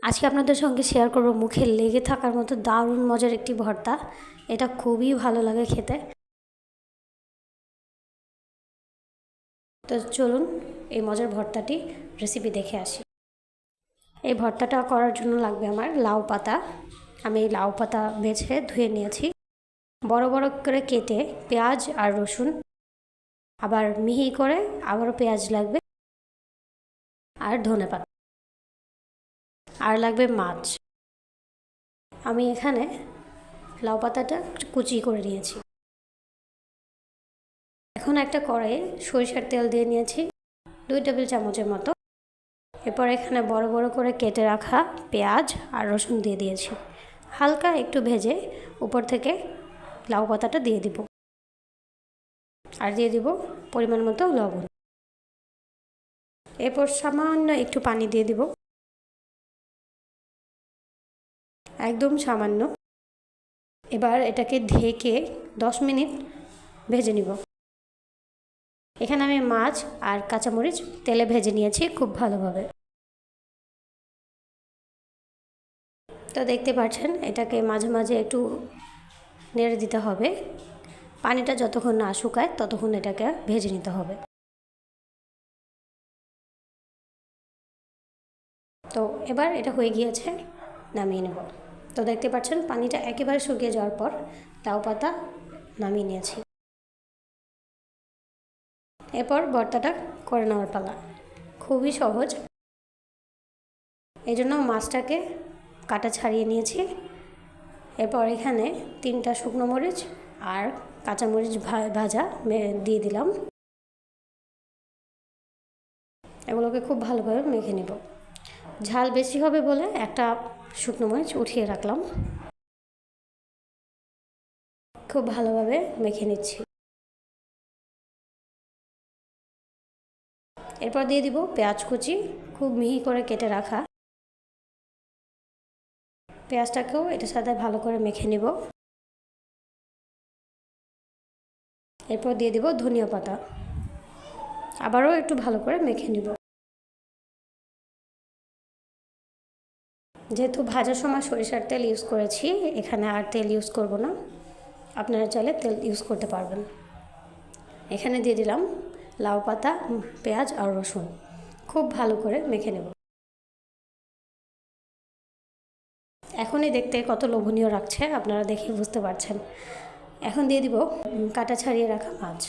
আজকে আপনাদের সঙ্গে শেয়ার করব মুখে লেগে থাকার মতো দারুণ মজার একটি ভর্তা। এটা খুবই ভালো লাগে খেতে। তো চলুন এই মজার ভর্তাটি রেসিপি দেখে আসি। এই ভর্তাটা করার জন্য লাগবে আমার লাউ পাতা। আমি এই লাউ পাতা বেছে ধুয়ে নিয়েছি, বড় বড় করে কেটে পেঁয়াজ আর রসুন, আবার মিহি করে আবারও পেঁয়াজ লাগবে, আর ধনেপাতা, আর লাগবে মাছ। আমি এখানে লাউ পাতাটা কুচি করে নিয়েছি। এখন একটা কড়াইয়ে সরিষার তেল দিয়ে নিয়েছি 2 টেবিল চামচের মতো। এরপর এখানে বড় বড় করে কেটে রাখা পেঁয়াজ আর রসুন দিয়ে দিয়েছি। হালকা একটু ভেজে উপর থেকে লাউ পাতাটা দিয়ে দিব, আর দিয়ে দিব পরিমাণ মতো লবণ। এরপর সামান্য একটু পানি দিয়ে দিব, একদম সামান্য। এবার এটাকে ঢেকে 10 মিনিট ভেজে নিব। এখানে আমি মাছ আর কাঁচামরিচ তেলে ভেজে নিয়েছি খুব ভালোভাবে। তো দেখতে পাচ্ছেন এটাকে মাঝে মাঝে একটু নেড়ে দিতে হবে। পানিটা যতক্ষণ না শুকায় ততক্ষণ এটাকে ভেজে নিতে হবে। তো এবার এটা হয়ে গিয়েছে, নামিয়ে নেব। তো দেখতে পাচ্ছেন পানিটা একেবারে শুকিয়ে যাওয়ার পর লাউ পাতা নামিয়ে নিয়েছি। এরপর ভর্তাটা করে নেওয়ার পালা। খুবই সহজ। এই জন্য মাছটাকে কাটা ছাড়িয়ে নিয়েছি। এরপর এখানে 3টা শুকনো মরিচ আর কাঁচামরিচ ভাজা দিয়ে দিলাম। এগুলোকে খুব ভালোভাবে মেখে নেব। ঝাল বেশি হবে বলে একটা শুকনো মরিচ উঠিয়ে রাখলাম। খুব ভালোভাবে মেখে নিচ্ছি। এরপর দিয়ে দিব পেঁয়াজ কুচি, খুব মিহি করে কেটে রাখা। পেঁয়াজটাকেও এটার সাথে ভালো করে মেখে নেব। এরপর দিয়ে দিব ধনিয়া পাতা, আবারও একটু ভালো করে মেখে নেব। যেহেতু ভাজার সময় সরিষার তেল ইউজ করেছি, এখানে আর তেল ইউজ করব না। আপনারা চাইলে তেল ইউজ করতে পারবেন। এখানে দিয়ে দিলাম লাউ পাতা, পেঁয়াজ আর রসুন। খুব ভালো করে মেখে নেব। এখনই দেখতে কত লোভনীয় লাগছে, আপনারা দেখে বুঝতে পারছেন। এখন দিয়ে দিব কাটা ছাড়িয়ে রাখা মাছ।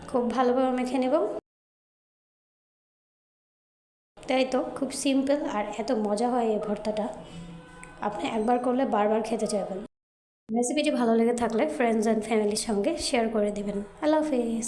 খুব ভালোভাবে মেখে নেব। তাই তো খুব সিম্পল, আর এত মজা হয় এই ভর্তাটা। আপনি একবার করলে বারবার খেতে চাইবেন। রেসিপিটি ভালো লেগে থাকলে ফ্রেন্ডস অ্যান্ড ফ্যামিলির সঙ্গে শেয়ার করে দেবেন। আল্লাহ হাফেজ।